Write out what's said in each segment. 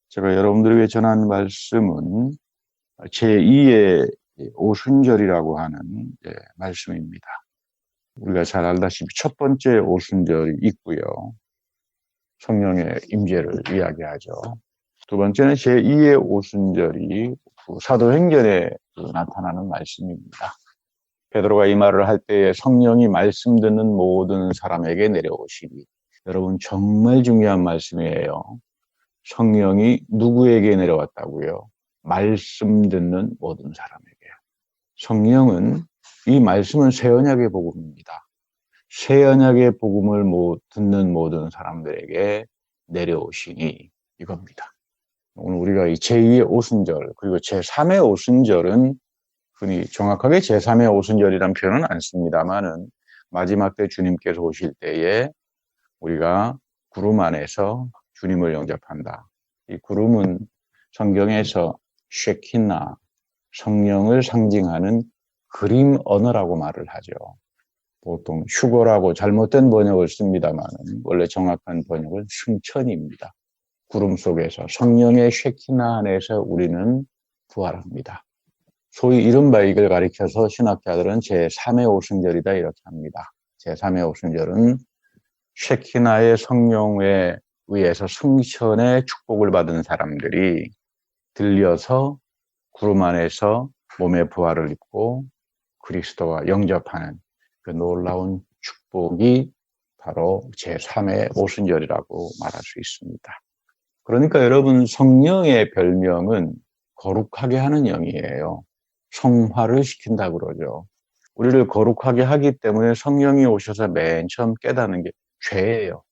제가 여러분들에게 전한 말씀은 제2의 오순절이라고 하는 말씀입니다. 우리가 잘 알다시피 첫 번째 오순절이 있고요. 성령의 임재를 이야기하죠. 두 번째는 제2의 오순절이 사도행전에 나타나는 말씀입니다. 베드로가 이 말을 할 때에 성령이 말씀 듣는 모든 사람에게 내려오시니, 여러분 정말 중요한 말씀이에요. 성령이 누구에게 내려왔다고요? 말씀 듣는 모든 사람에게. 성령은, 이 말씀은 새 언약의 복음입니다. 새 언약의 복음을 듣는 모든 사람들에게 내려오시니 이겁니다. 오늘 우리가 이 제2의 오순절 그리고 제3의 오순절은 흔히 정확하게 제3의 오순절이란 표현은 안 씁니다만은 마지막 때 주님께서 오실 때에 우리가 구름 안에서 주님을 영접한다. 이 구름은 성경에서 쉐키나, 성령을 상징하는 그림 언어라고 말을 하죠. 보통 휴거라고 잘못된 번역을 씁니다만 원래 정확한 번역은 승천입니다. 구름 속에서 성령의 쉐키나 안에서 우리는 부활합니다. 소위 이른바 이걸 가리켜서 신학자들은 제3의 오순절이다 이렇게 합니다. 제3의 오순절은 쉐키나의 성령에 의해서 승천의 축복을 받은 사람들이 들려서 구름 안에서 몸의 부활을 입고 그리스도와 영접하는 그 놀라운 축복이 바로 제3의 오순절이라고 말할 수 있습니다. 그러니까 여러분, 성령의 별명은 거룩하게 하는 영이에요. 성화를 시킨다 그러죠. 우리를 거룩하게 하기 때문에 성령이 오셔서 맨 처음 깨닫는 게 죄예요.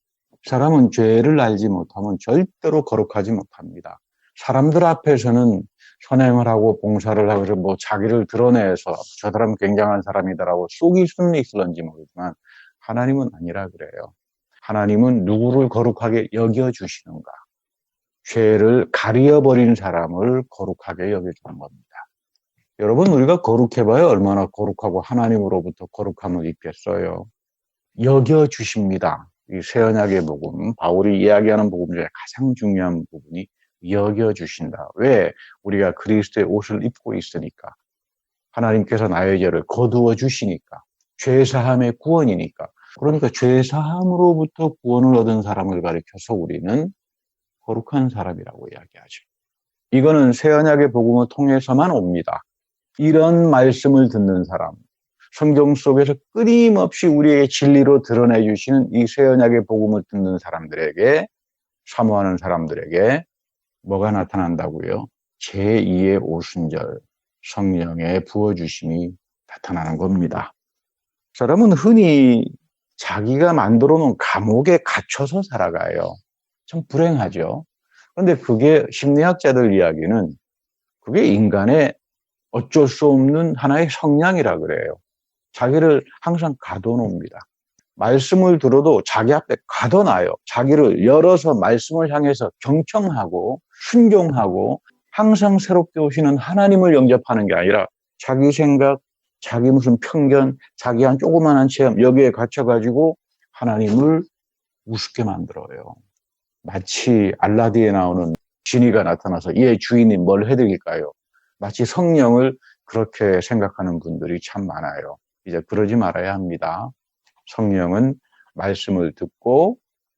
사람은 죄를 알지 못하면 절대로 거룩하지 못합니다. 사람들 앞에서는 선행을 하고 봉사를 하고 자기를 드러내서 저 사람 굉장한 사람이다라고 속일 수는 있을런지 모르지만 하나님은 아니라 그래요. 하나님은 누구를 거룩하게 여겨주시는가? 죄를 가려버린 사람을 거룩하게 여겨주는 겁니다. 여러분, 우리가 거룩해봐야 얼마나 거룩하고 하나님으로부터 거룩함을 입겠어요. 여겨주십니다. 이 새언약의 복음, 바울이 이야기하는 복음 중에 가장 중요한 부분이 여겨주신다. 왜? 우리가 그리스도의 옷을 입고 있으니까. 하나님께서 나의 죄를 거두어 주시니까. 죄사함의 구원이니까. 그러니까 죄사함으로부터 구원을 얻은 사람을 가리켜서 우리는 거룩한 사람이라고 이야기하죠. 이거는 새언약의 복음을 통해서만 옵니다. 이런 말씀을 듣는 사람, 성경 속에서 끊임없이 우리에게 진리로 드러내 주시는 이 새언약의 복음을 듣는 사람들에게, 사모하는 사람들에게 뭐가 나타난다고요? 제2의 오순절, 성령의 부어주심이 나타나는 겁니다. 사람은 흔히 자기가 만들어 놓은 감옥에 갇혀서 살아가요. 참 불행하죠. 그런데 그게 심리학자들 이야기는 그게 인간의 어쩔 수 없는 하나의 성향이라 그래요. 자기를 항상 가둬놓습니다. 말씀을 들어도 자기 앞에 가둬놔요. 자기를 열어서 말씀을 향해서 경청하고 순종하고 항상 새롭게 오시는 하나님을 영접하는 게 아니라 자기 생각, 자기 무슨 편견, 자기 한 조그마한 체험 여기에 갇혀가지고 하나님을 우습게 만들어요. 마치 알라딘에 나오는 지니가 나타나서 얘 주인이 뭘 해드릴까요? 마치 성령을 그렇게 생각하는 분들이 참 많아요. 이제 그러지 말아야 합니다. 성령은 말씀을 듣고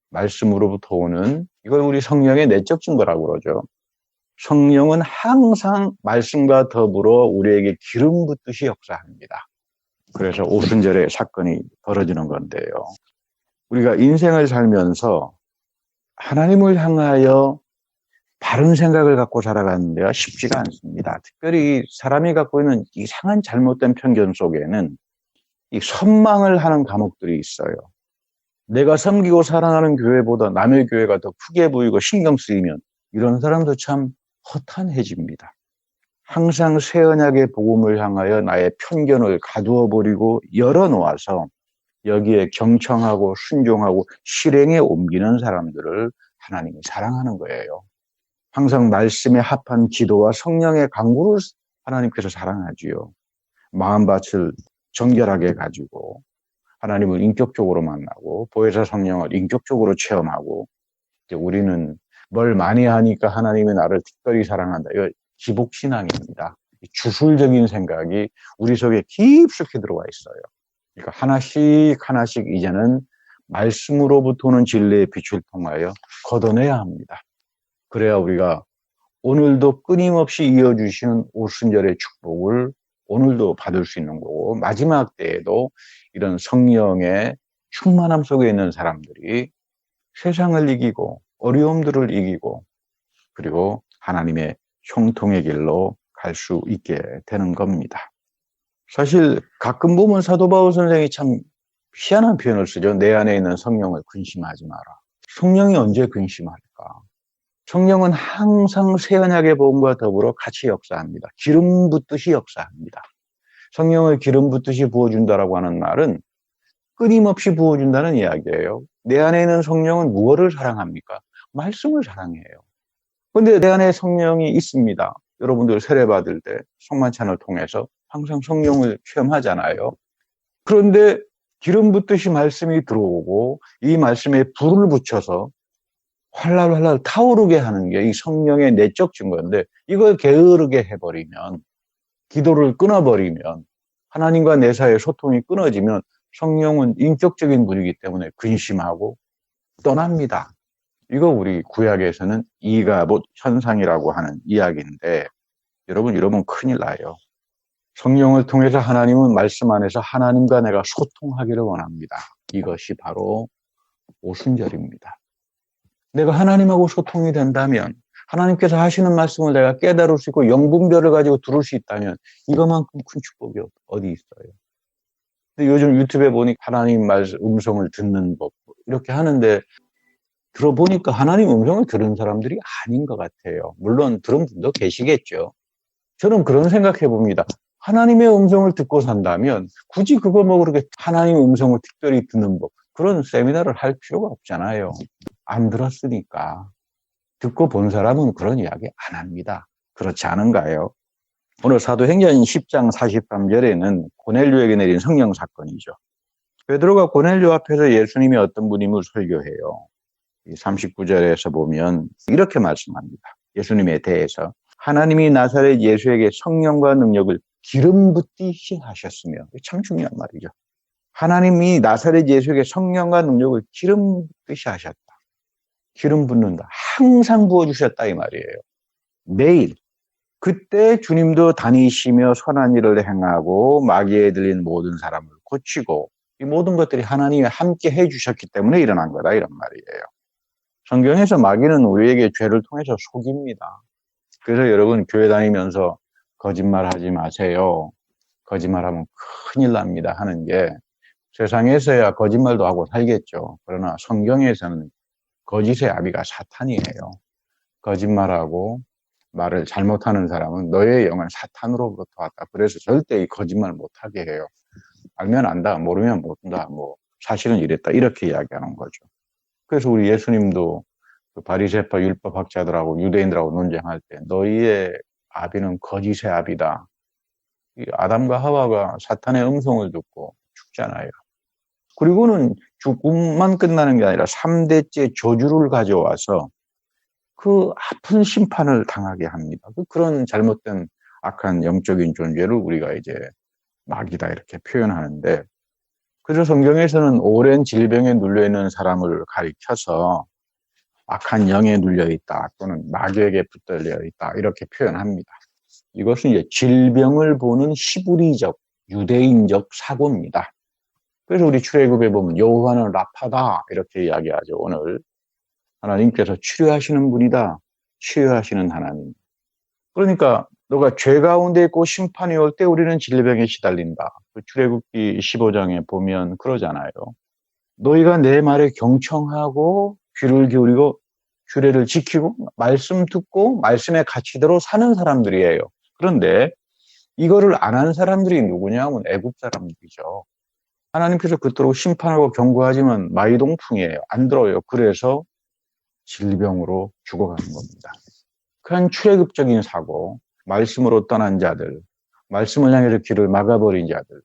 말씀으로부터 오는, 이걸 우리 성령의 내적 증거라고 그러죠. 성령은 항상 말씀과 더불어 우리에게 기름 붓듯이 역사합니다. 그래서 오순절에 사건이 벌어지는 건데요. 우리가 인생을 살면서 하나님을 향하여 바른 생각을 갖고 살아가는 데가 쉽지가 않습니다. 특별히 사람이 갖고 있는 이상한 잘못된 편견 속에는 이 선망을 하는 과목들이 있어요. 내가 섬기고 사랑하는 교회보다 남의 교회가 더 크게 보이고 신경 쓰이면 이런 사람도 참 허탄해집니다. 항상 새 언약의 복음을 향하여 나의 편견을 가두어 버리고 열어놓아서 여기에 경청하고 순종하고 실행에 옮기는 사람들을 하나님이 사랑하는 거예요. 항상 말씀에 합한 기도와 성령의 강구를 하나님께서 사랑하지요. 마음밭을 정결하게 가지고 하나님을 인격적으로 만나고 보혜사 성령을 인격적으로 체험하고, 이제 우리는 뭘 많이 하니까 하나님이 나를 특별히 사랑한다. 이거 기복신앙입니다. 주술적인 생각이 우리 속에 깊숙이 들어와 있어요. 그러니까 하나씩 하나씩 이제는 말씀으로부터 오는 진리의 빛을 통하여 걷어내야 합니다. 그래야 우리가 오늘도 끊임없이 이어주시는 오순절의 축복을 오늘도 받을 수 있는 거고, 마지막 때에도 이런 성령의 충만함 속에 있는 사람들이 세상을 이기고 어려움들을 이기고 그리고 하나님의 형통의 길로 갈 수 있게 되는 겁니다. 사실 가끔 보면 사도 바울 선생이 참 희한한 표현을 쓰죠. 내 안에 있는 성령을 근심하지 마라. 성령이 언제 근심할까? 성령은 항상 새 언약의 복음과 더불어 같이 역사합니다. 기름 붓듯이 역사합니다. 성령을 기름 붓듯이 부어준다라고 하는 말은 끊임없이 부어준다는 이야기예요. 내 안에 있는 성령은 무엇을 사랑합니까? 말씀을 사랑해요. 그런데 내 안에 성령이 있습니다. 여러분들 세례 받을 때 성만찬을 통해서 항상 성령을 체험하잖아요. 그런데 기름 붓듯이 말씀이 들어오고 이 말씀에 불을 붙여서 활랄활랄 타오르게 하는 게 이 성령의 내적 증거인데, 이걸 게으르게 해버리면, 기도를 끊어버리면, 하나님과 내 사이의 소통이 끊어지면 성령은 인격적인 분이기 때문에 근심하고 떠납니다. 이거 우리 구약에서는 이가봇 현상이라고 하는 이야기인데, 여러분 이러면 큰일 나요. 성령을 통해서 하나님은 말씀 안에서 하나님과 내가 소통하기를 원합니다. 이것이 바로 오순절입니다. 내가 하나님하고 소통이 된다면, 하나님께서 하시는 말씀을 내가 깨달을 수 있고 영분별을 가지고 들을 수 있다면 이것만큼 큰 축복이 어디 있어요. 근데 요즘 유튜브에 보니 하나님 말씀 음성을 듣는 법 이렇게 하는데, 들어보니까 하나님 음성을 들은 사람들이 아닌 것 같아요. 물론 들은 분도 계시겠죠. 저는 그런 생각해 봅니다. 하나님의 음성을 듣고 산다면 굳이 그거 뭐 그렇게 하나님 음성을 특별히 듣는 법, 그런 세미나를 할 필요가 없잖아요. 안 들었으니까. 듣고 본 사람은 그런 이야기 안 합니다. 그렇지 않은가요? 오늘 사도행전 10장 43절에는 고넬료에게 내린 성령 사건이죠. 베드로가 고넬료 앞에서 예수님이 어떤 분임을 설교해요. 39절에서 보면 이렇게 말씀합니다. 예수님에 대해서 하나님이 나사렛 예수에게 성령과 능력을 기름 붓듯이 하셨으며, 참 중요한 말이죠. 하나님이 나사렛 예수에게 성령과 능력을 기름 붓듯이 하셨다. 기름 붓는다. 항상 부어주셨다 이 말이에요. 매일. 그때 주님도 다니시며 선한 일을 행하고 마귀에 들린 모든 사람을 고치고, 이 모든 것들이 하나님이 함께 해주셨기 때문에 일어난 거다 이런 말이에요. 성경에서 마귀는 우리에게 죄를 통해서 속입니다. 그래서 여러분 교회 다니면서 거짓말하지 마세요. 거짓말하면 큰일 납니다 하는 게, 세상에서야 거짓말도 하고 살겠죠. 그러나 성경에서는 거짓의 아비가 사탄이에요. 거짓말하고 말을 잘못하는 사람은 너의 영은 사탄으로부터 왔다. 그래서 절대 이 거짓말 못하게 해요. 알면 안다, 모르면 모른다, 뭐 사실은 이랬다, 이렇게 이야기하는 거죠. 그래서 우리 예수님도 그 바리새파 율법학자들하고 유대인들하고 논쟁할 때 너희의 아비는 거짓의 아비다. 이 아담과 하와가 사탄의 음성을 듣고 죽잖아요. 그리고는 죽음만 끝나는 게 아니라 3대째 저주를 가져와서 그 아픈 심판을 당하게 합니다. 그런 잘못된 악한 영적인 존재를 우리가 이제 마귀다 이렇게 표현하는데, 그래서 성경에서는 오랜 질병에 눌려있는 사람을 가리켜서 악한 영에 눌려있다 또는 마귀에게 붙들려 있다 이렇게 표현합니다. 이것은 이제 질병을 보는 히브리적 유대인적 사고입니다. 그래서 우리 출애굽에 보면 여호와는 라파다 이렇게 이야기하죠. 오늘 하나님께서 치료하시는 분이다. 치유하시는 하나님. 그러니까 너가 죄 가운데 있고 심판이 올 때 우리는 질병에 시달린다. 출애굽기 15장에 보면 그러잖아요. 너희가 내 말에 경청하고 귀를 기울이고 규례를 지키고 말씀 듣고 말씀의 가치대로 사는 사람들이에요. 그런데 이거를 안 하는 사람들이 누구냐 하면 애굽 사람들이죠. 하나님께서 그토록 심판하고 경고하지만 마이동풍이에요. 안 들어요. 그래서 질병으로 죽어가는 겁니다. 그런 출애굽적인 사고, 말씀으로 떠난 자들, 말씀을 향해서 길을 막아버린 자들,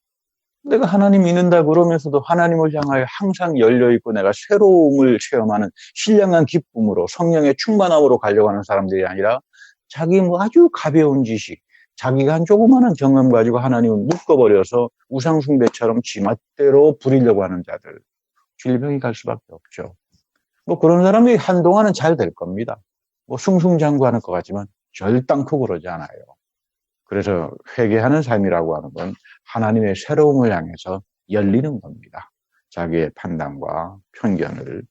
내가 하나님 믿는다 그러면서도 하나님을 향하여 항상 열려있고 내가 새로움을 체험하는 신령한 기쁨으로 성령의 충만함으로 가려고 하는 사람들이 아니라 자기 뭐 아주 가벼운 지식, 자기가 한 조그마한 경험 가지고 하나님을 묶어버려서 우상숭배처럼 지멋대로 부리려고 하는 자들, 질병이 갈 수밖에 없죠. 뭐 그런 사람이 한동안은 잘 될 겁니다. 뭐 숭숭장구하는 것 같지만 절단코 그러지 않아요. 그래서 회개하는 삶이라고 하는 건 하나님의 새로움을 향해서 열리는 겁니다. 자기의 판단과 편견을.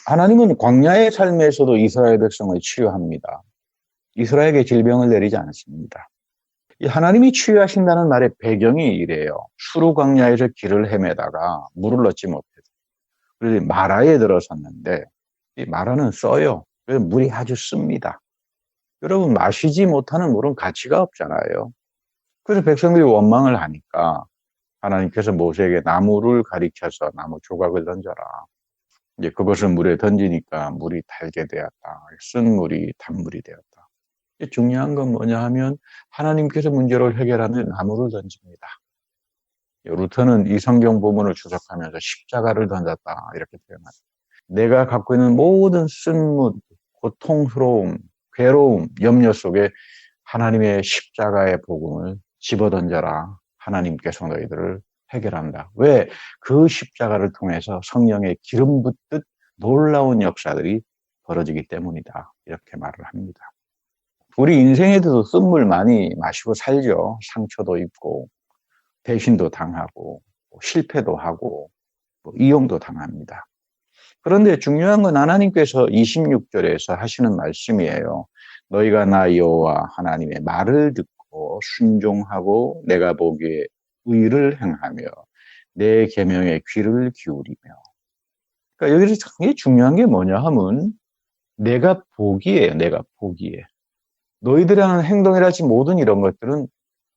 하나님은 광야의 삶에서도 이스라엘 백성을 치유합니다. 이스라엘에게 질병을 내리지 않습니다. 하나님이 치유하신다는 말의 배경이 이래요. 수르 광야에서 길을 헤매다가 물을 얻지 못해서 그래서 마라에 들어섰는데 이 마라는 써요. 그래서 물이 아주 씁니다. 여러분 마시지 못하는 물은 가치가 없잖아요. 그래서 백성들이 원망을 하니까 하나님께서 모세에게 나무를 가리켜서 나무 조각을 던져라. 이제 그것을 물에 던지니까 물이 달게 되었다. 쓴 물이 단물이 되었다. 중요한 건 뭐냐 하면 하나님께서 문제를 해결하는 나무를 던집니다. 루터는 이 성경 부분을 주석하면서 십자가를 던졌다 이렇게 표현합니다. 내가 갖고 있는 모든 쓴물, 고통스러움, 괴로움, 염려 속에 하나님의 십자가의 복음을 집어던져라. 하나님께서 너희들을 해결한다. 왜? 그 십자가를 통해서 성령의 기름 붓듯 놀라운 역사들이 벌어지기 때문이다. 이렇게 말을 합니다. 우리 인생에도 쓴물 많이 마시고 살죠. 상처도 입고 배신도 당하고 실패도 하고 이용도 당합니다. 그런데 중요한 건 하나님께서 26절에서 하시는 말씀이에요. 너희가 나 여호와 하나님의 말을 듣고 순종하고 내가 보기에 의를 행하며 내 계명에 귀를 기울이며. 그러니까 여기서 굉장히 중요한 게 뭐냐 하면 내가 보기에요. 내가 보기에. 너희들이 하는 행동이랄지 모든 이런 것들은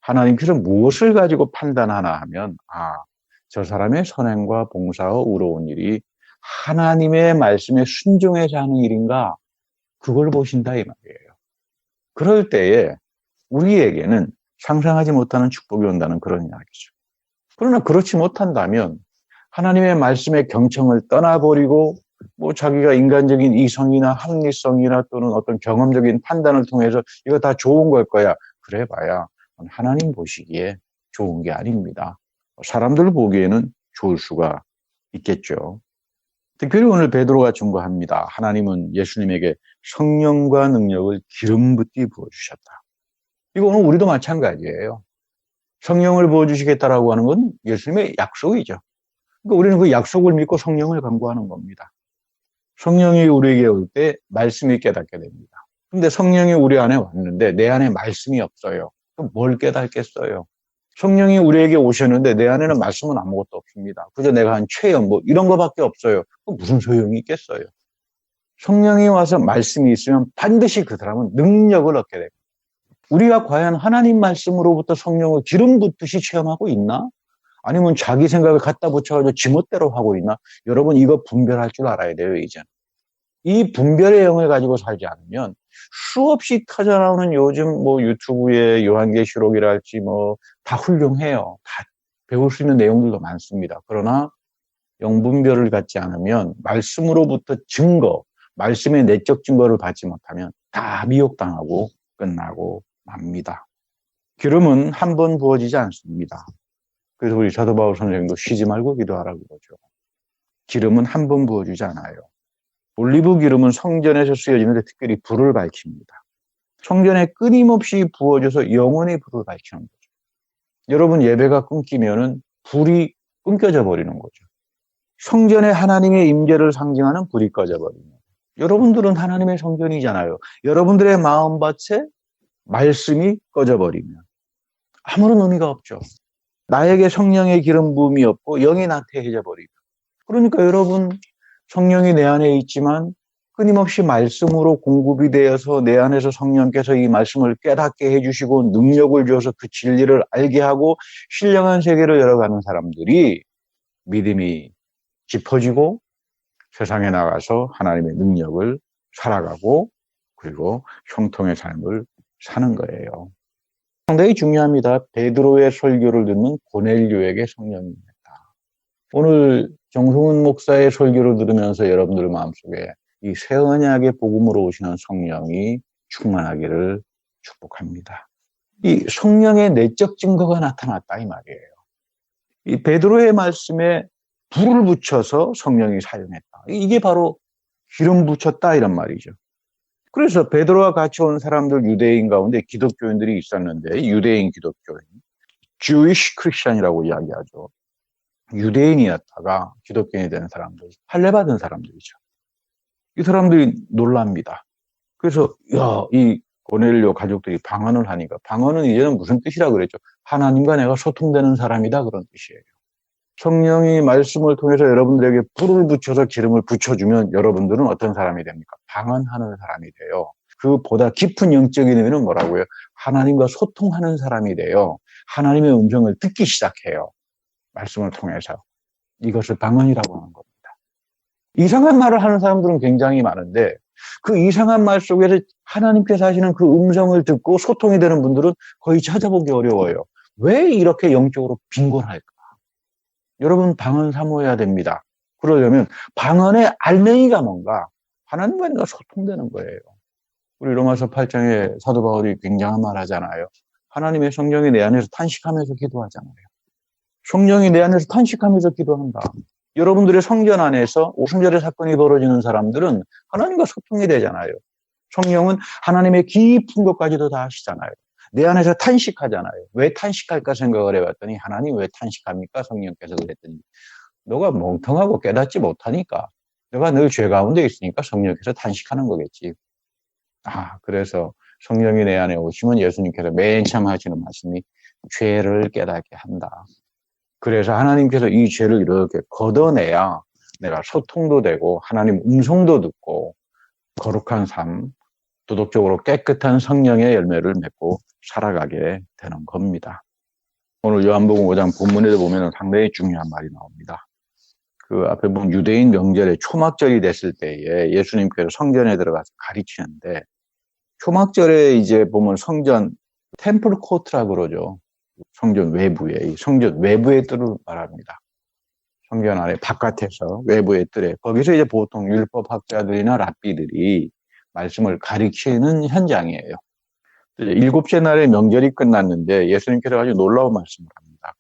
하나님께서 무엇을 가지고 판단하나 하면 저 사람의 선행과 봉사와 의로운 일이 하나님의 말씀에 순종해서 하는 일인가 그걸 보신다 이 말이에요. 그럴 때에 우리에게는 상상하지 못하는 축복이 온다는 그런 이야기죠. 그러나 그렇지 못한다면 하나님의 말씀의 경청을 떠나버리고 뭐 자기가 인간적인 이성이나 합리성이나 또는 어떤 경험적인 판단을 통해서 이거 다 좋은 걸 거야. 그래 봐야 하나님 보시기에 좋은 게 아닙니다. 사람들 보기에는 좋을 수가 있겠죠. 특별히 오늘 베드로가 증거합니다. 하나님은 예수님에게 성령과 능력을 기름 붓게 부어주셨다. 이거 오늘 우리도 마찬가지예요. 성령을 부어주시겠다라고 하는 건 예수님의 약속이죠. 그러니까 우리는 그 약속을 믿고 성령을 간구하는 겁니다. 성령이 우리에게 올 때 말씀이 깨닫게 됩니다. 근데 성령이 우리 안에 왔는데 내 안에 말씀이 없어요. 그럼 뭘 깨닫겠어요? 성령이 우리에게 오셨는데 내 안에는 말씀은 아무것도 없습니다. 그저 내가 한 체험 이런 거밖에 없어요. 무슨 소용이 있겠어요? 성령이 와서 말씀이 있으면 반드시 그 사람은 능력을 얻게 됩니다. 우리가 과연 하나님 말씀으로부터 성령을 기름 붓듯이 체험하고 있나? 아니면 자기 생각을 갖다 붙여가지고 지멋대로 하고 있나? 여러분 이거 분별할 줄 알아야 돼요, 이제는. 이 분별의 영을 가지고 살지 않으면 수없이 터져나오는 요즘 유튜브에 요한계시록이랄지 다 훌륭해요. 다 배울 수 있는 내용들도 많습니다. 그러나 영분별을 갖지 않으면 말씀으로부터 증거, 말씀의 내적 증거를 받지 못하면 다 미혹당하고 끝나고 맙니다. 기름은 한 번 부어지지 않습니다. 그래서 우리 사도 바울 선생님도 쉬지 말고 기도하라고 그러죠. 기름은 한 번 부어주지 않아요. 올리브 기름은 성전에서 쓰여지는데 특별히 불을 밝힙니다. 성전에 끊임없이 부어져서 영원히 불을 밝히는 거죠. 여러분 예배가 끊기면은 불이 끊겨져 버리는 거죠. 성전에 하나님의 임재를 상징하는 불이 꺼져 버리면 여러분들은 하나님의 성전이잖아요. 여러분들의 마음밭에 말씀이 꺼져 버리면 아무런 의미가 없죠. 나에게 성령의 기름 부음이 없고 영이 나태해져 버리고. 그러니까 여러분 성령이 내 안에 있지만 끊임없이 말씀으로 공급이 되어서 내 안에서 성령께서 이 말씀을 깨닫게 해주시고 능력을 주어서 그 진리를 알게 하고 신령한 세계로 열어가는 사람들이 믿음이 짚어지고 세상에 나가서 하나님의 능력을 살아가고 그리고 형통의 삶을 사는 거예요. 상당히 중요합니다. 베드로의 설교를 듣는 고넬료에게 성령이 임했다. 오늘 정승훈 목사의 설교를 들으면서 여러분들 마음속에 이 새 언약의 복음으로 오시는 성령이 충만하기를 축복합니다. 이 성령의 내적 증거가 나타났다 이 말이에요. 이 베드로의 말씀에 불을 붙여서 성령이 사용했다. 이게 바로 기름 붙였다 이런 말이죠. 그래서 베드로와 같이 온 사람들 유대인 가운데 기독교인들이 있었는데 유대인 기독교인, Jewish Christian이라고 이야기하죠. 유대인이었다가 기독교인이 된 사람들, 할례받은 사람들이죠. 이 사람들이 놀랍니다. 그래서 이 고넬료 가족들이 방언을 하니까 방언은 이제는 무슨 뜻이라 그랬죠? 하나님과 내가 소통되는 사람이다 그런 뜻이에요. 성령이 말씀을 통해서 여러분들에게 불을 붙여서 기름을 붙여주면 여러분들은 어떤 사람이 됩니까? 방언하는 사람이 돼요. 그보다 깊은 영적인 의미는 뭐라고요? 하나님과 소통하는 사람이 돼요. 하나님의 음성을 듣기 시작해요. 말씀을 통해서. 이것을 방언이라고 하는 겁니다. 이상한 말을 하는 사람들은 굉장히 많은데 그 이상한 말 속에서 하나님께서 하시는 그 음성을 듣고 소통이 되는 분들은 거의 찾아보기 어려워요. 왜 이렇게 영적으로 빈곤할까? 여러분 방언 사모해야 됩니다. 그러려면 방언의 알맹이가 뭔가 하나님과 내가 소통되는 거예요. 우리 로마서 8장에 사도 바울이 굉장한 말 하잖아요. 하나님의 성령이 내 안에서 탄식하면서 기도하잖아요. 성령이 내 안에서 탄식하면서 기도한다. 여러분들의 성전 안에서 오순절의 사건이 벌어지는 사람들은 하나님과 소통이 되잖아요. 성령은 하나님의 깊은 것까지도 다 아시잖아요. 내 안에서 탄식하잖아요. 왜 탄식할까 생각을 해봤더니 하나님 왜 탄식합니까? 성령께서 그랬더니 너가 멍청하고 깨닫지 못하니까 너가 늘 죄 가운데 있으니까 성령께서 탄식하는 거겠지. 그래서 성령이 내 안에 오시면 예수님께서 맨 처음 하시는 말씀이 죄를 깨닫게 한다. 그래서 하나님께서 이 죄를 이렇게 걷어내야 내가 소통도 되고 하나님 음성도 듣고 거룩한 삶, 도덕적으로 깨끗한 성령의 열매를 맺고 살아가게 되는 겁니다. 오늘 요한복음 5장 본문에도 보면 상당히 중요한 말이 나옵니다. 그 앞에 보면 유대인 명절에 초막절이 됐을 때에 예수님께서 성전에 들어가서 가르치는데 초막절에 이제 보면 성전 템플 코트라고 그러죠. 성전 외부에, 성전 외부의 뜰을 말합니다. 성전 안에 바깥에서 외부의 뜰에 거기서 이제 보통 율법학자들이나 랍비들이 말씀을 가르치는 현장이에요. 7째 날에 명절이 끝났는데 예수님께서 아주 놀라운 말씀을 합니다.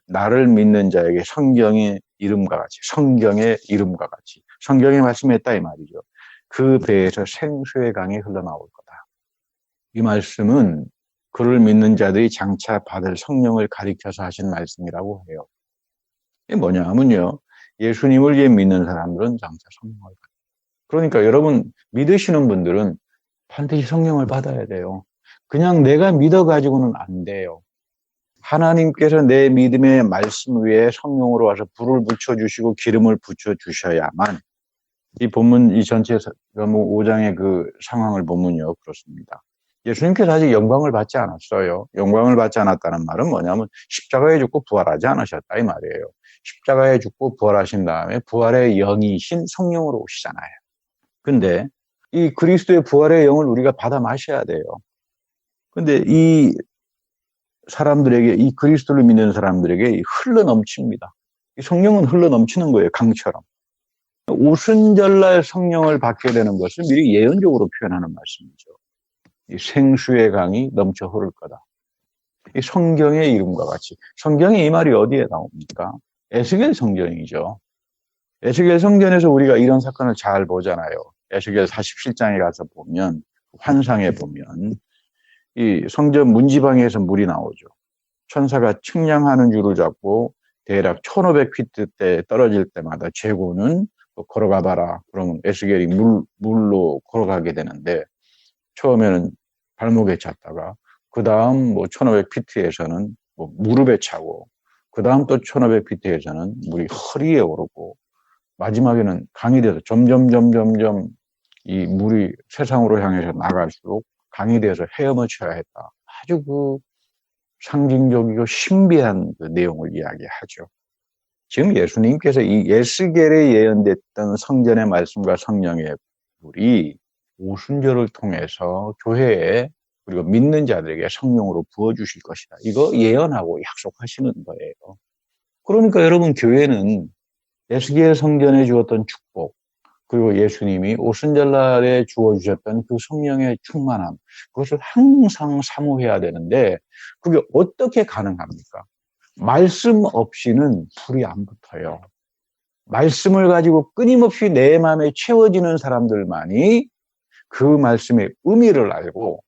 나를 믿는 자에게 성경의 이름과 같이 성경의 말씀했다 이 말이죠. 그 배에서 생수의 강이 흘러나올 거다. 이 말씀은 그를 믿는 자들이 장차 받을 성령을 가리켜서 하신 말씀이라고 해요. 이게 뭐냐면요. 예수님을 믿는 사람들은 장차 성령을 받아요. 그러니까 여러분 믿으시는 분들은 반드시 성령을 받아야 돼요. 그냥 내가 믿어가지고는 안 돼요. 하나님께서 내 믿음의 말씀 위에 성령으로 와서 불을 붙여주시고 기름을 붙여주셔야만 이 본문, 이 전체 5장의 그 상황을 보면요. 그렇습니다. 예수님께서 아직 영광을 받지 않았어요. 영광을 받지 않았다는 말은 뭐냐면 십자가에 죽고 부활하지 않으셨다 이 말이에요. 십자가에 죽고 부활하신 다음에 부활의 영이신 성령으로 오시잖아요. 근데 이 그리스도의 부활의 영을 우리가 받아 마셔야 돼요. 근데 이 사람들에게, 이 그리스도를 믿는 사람들에게 흘러 넘칩니다. 이 성령은 흘러 넘치는 거예요. 강처럼. 오순절날 성령을 받게 되는 것을 미리 예언적으로 표현하는 말씀이죠. 이 생수의 강이 넘쳐 흐를 거다. 이 성경의 이름과 같이. 성경의 이 말이 어디에 나옵니까? 에스겔 성전이죠. 에스겔 성전에서 우리가 이런 사건을 잘 보잖아요. 에스겔 47장에 가서 보면, 환상에 보면, 이 성전 문지방에서 물이 나오죠. 천사가 측량하는 줄을 잡고 대략 1500피트 때 떨어질 때마다 재고는 걸어가 봐라. 그러면 에스겔이 물로 걸어가게 되는데 처음에는 발목에 찼다가 그 다음 1500피트에서는 무릎에 차고 그 다음 또 1500피트에서는 물이 허리에 오르고 마지막에는 강이 돼서 점점 이 물이 세상으로 향해서 나갈수록 강이 돼서 헤엄쳐야 했다. 아주 그 상징적이고 신비한 그 내용을 이야기하죠. 지금 예수님께서 이 에스겔에 예언됐던 성전의 말씀과 성령의 불이 오순절을 통해서 교회에 그리고 믿는 자들에게 성령으로 부어주실 것이다. 이거 예언하고 약속하시는 거예요. 그러니까 여러분, 교회는 에스겔 성전에 주었던 축복, 그리고 예수님이 오순절날에 주어주셨던 그 성령의 충만함, 그것을 항상 사모해야 되는데 그게 어떻게 가능합니까? 말씀 없이는 불이 안 붙어요. 말씀을 가지고 끊임없이 내 마음에 채워지는 사람들만이 그 말씀의 의미를 알고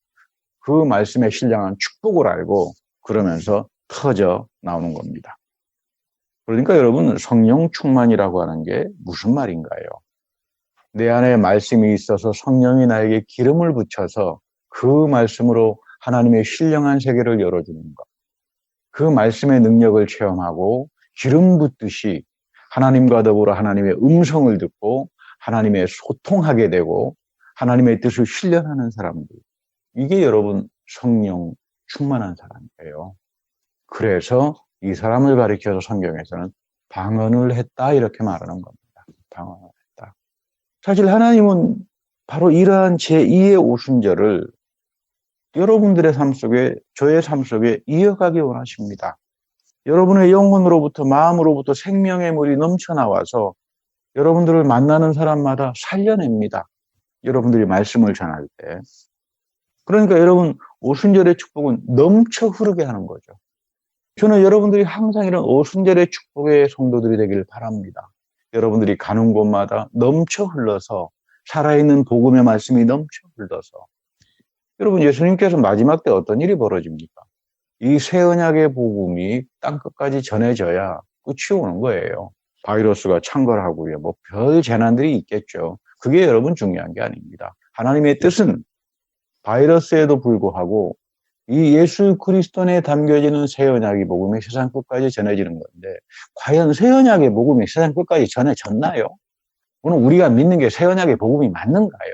그 말씀의 신령한 축복을 알고 그러면서 터져 나오는 겁니다. 그러니까 여러분, 성령 충만이라고 하는 게 무슨 말인가요? 내 안에 말씀이 있어서 성령이 나에게 기름을 붙여서 그 말씀으로 하나님의 신령한 세계를 열어주는 것. 그 말씀의 능력을 체험하고 기름 붓듯이 하나님과 더불어 하나님의 음성을 듣고 하나님의 소통하게 되고 하나님의 뜻을 실현하는 사람들. 이게 여러분 성령 충만한 사람이에요. 그래서 이 사람을 가리켜서 성경에서는 방언을 했다 이렇게 말하는 겁니다. 방언을 했다. 사실 하나님은 바로 이러한 제2의 오순절을 여러분들의 삶 속에, 저의 삶 속에 이어가기 원하십니다. 여러분의 영혼으로부터, 마음으로부터 생명의 물이 넘쳐나와서 여러분들을 만나는 사람마다 살려냅니다. 여러분들이 말씀을 전할 때. 그러니까 여러분, 오순절의 축복은 넘쳐 흐르게 하는 거죠. 저는 여러분들이 항상 이런 오순절의 축복의 성도들이 되기를 바랍니다. 여러분들이 가는 곳마다 넘쳐 흘러서 살아있는 복음의 말씀이 넘쳐 흘러서 여러분, 예수님께서 마지막 때 어떤 일이 벌어집니까? 이 새 언약의 복음이 땅끝까지 전해져야 끝이 오는 거예요. 바이러스가 창궐하고요. 뭐 별 재난들이 있겠죠. 그게 여러분 중요한 게 아닙니다. 하나님의 뜻은 바이러스에도 불구하고 이 예수 그리스도 안에 담겨지는 새 언약의 복음이 세상 끝까지 전해지는 건데 과연 새 언약의 복음이 세상 끝까지 전해졌나요? 오늘 우리가 믿는 게 새 언약의 복음이 맞는가요?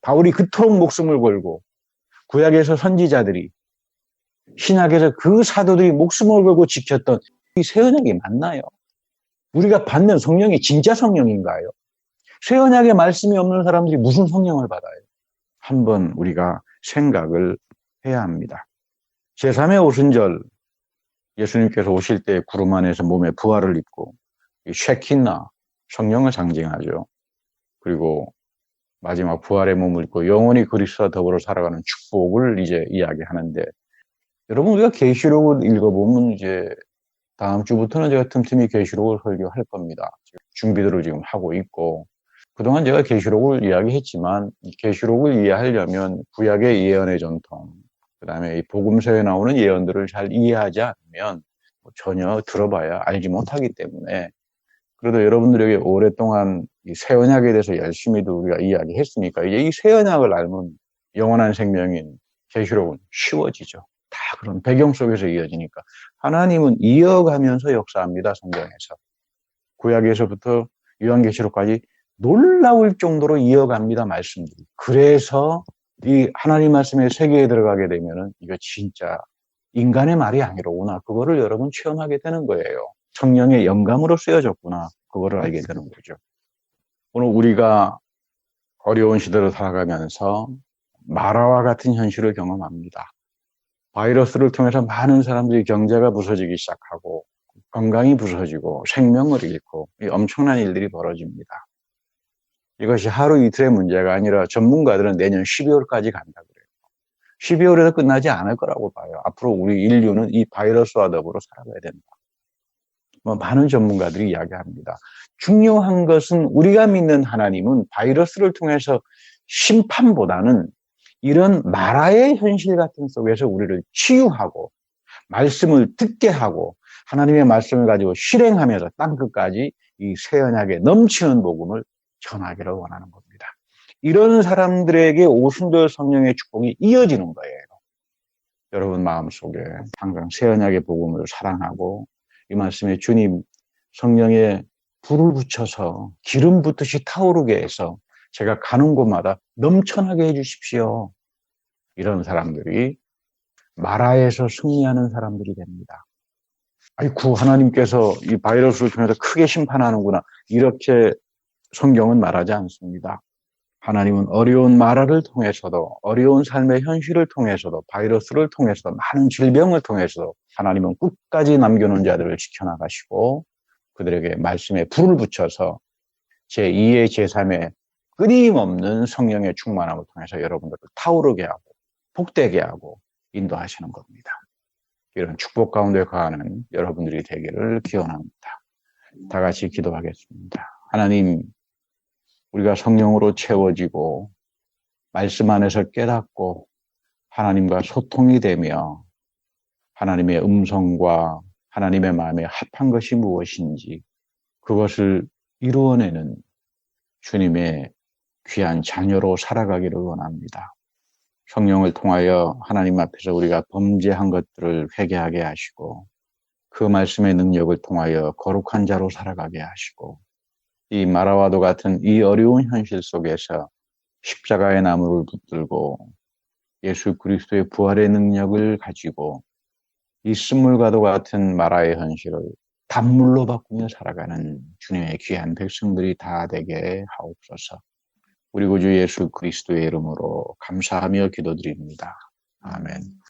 바울이 그토록 목숨을 걸고 구약에서 선지자들이 신약에서 그 사도들이 목숨을 걸고 지켰던 이 새 언약이 맞나요? 우리가 받는 성령이 진짜 성령인가요? 새 언약의 말씀이 없는 사람들이 무슨 성령을 받아요? 한번 우리가 생각을 해야 합니다. 제3의 오순절, 예수님께서 오실 때 구름 안에서 몸에 부활을 입고 쉐키나 성령을 상징하죠. 그리고 마지막 부활의 몸을 입고 영원히 그리스도와 더불어 살아가는 축복을 이제 이야기하는데 여러분, 우리가 계시록을 읽어보면 이제 다음 주부터는 제가 틈틈이 계시록을 설교할 겁니다. 준비들을 지금 하고 있고 그동안 제가 계시록을 이야기했지만 계시록을 이해하려면 구약의 예언의 전통, 그다음에 이 복음서에 나오는 예언들을 잘 이해하지 않으면 전혀 들어봐야 알지 못하기 때문에 그래도 여러분들에게 오랫동안 이 새 언약에 대해서 열심히도 우리가 이야기했으니까 이제 이 새 언약을 알면 영원한 생명인 계시록은 쉬워지죠. 다 그런 배경 속에서 이어지니까 하나님은 이어가면서 역사합니다. 성경에서 구약에서부터 요한계시록까지 놀라울 정도로 이어갑니다. 말씀들이. 그래서 이 하나님 말씀의 세계에 들어가게 되면은 이거 진짜 인간의 말이 아니로구나. 그거를 여러분 체험하게 되는 거예요. 성령의 영감으로 쓰여졌구나. 그거를 알게 되는 거죠. 오늘 우리가 어려운 시대를 살아가면서 마라와 같은 현실을 경험합니다. 바이러스를 통해서 많은 사람들이 경제가 부서지기 시작하고 건강이 부서지고 생명을 잃고 엄청난 일들이 벌어집니다. 이것이 하루 이틀의 문제가 아니라 전문가들은 내년 12월까지 간다 그래요. 12월에도 끝나지 않을 거라고 봐요. 앞으로 우리 인류는 이 바이러스와 더불어 살아가야 된다. 많은 전문가들이 이야기합니다. 중요한 것은 우리가 믿는 하나님은 바이러스를 통해서 심판보다는 이런 마라의 현실 같은 속에서 우리를 치유하고 말씀을 듣게 하고 하나님의 말씀을 가지고 실행하면서 땅끝까지 이 새 언약에 넘치는 복음을 전하기를 원하는 겁니다. 이런 사람들에게 오순절 성령의 축복이 이어지는 거예요. 여러분 마음속에 항상 새 언약의 복음을 사랑하고 이 말씀에 주님 성령의 불을 붙여서 기름 붓듯이 타오르게 해서 제가 가는 곳마다 넘쳐나게 해주십시오. 이런 사람들이 마라에서 승리하는 사람들이 됩니다. 아이고, 하나님께서 이 바이러스를 통해서 크게 심판하는구나. 이렇게 성경은 말하지 않습니다. 하나님은 어려운 마라를 통해서도, 어려운 삶의 현실을 통해서도, 바이러스를 통해서도, 많은 질병을 통해서도 하나님은 끝까지 남겨놓은 자들을 지켜나가시고 그들에게 말씀에 불을 붙여서 제2의 제3의 끊임없는 성령의 충만함을 통해서 여러분들을 타오르게 하고 복되게 하고 인도하시는 겁니다. 이런 축복 가운데 거하는 여러분들이 되기를 기원합니다. 다 같이 기도하겠습니다. 하나님, 우리가 성령으로 채워지고 말씀 안에서 깨닫고 하나님과 소통이 되며 하나님의 음성과 하나님의 마음에 합한 것이 무엇인지 그것을 이루어내는 주님의 귀한 자녀로 살아가기를 원합니다. 성령을 통하여 하나님 앞에서 우리가 범죄한 것들을 회개하게 하시고 그 말씀의 능력을 통하여 거룩한 자로 살아가게 하시고 이 마라와도 같은 이 어려운 현실 속에서 십자가의 나무를 붙들고 예수 그리스도의 부활의 능력을 가지고 이 쓴물과도 같은 마라의 현실을 단물로 바꾸며 살아가는 주님의 귀한 백성들이 다 되게 하옵소서. 우리 구주 예수 그리스도의 이름으로 감사하며 기도드립니다. 아멘.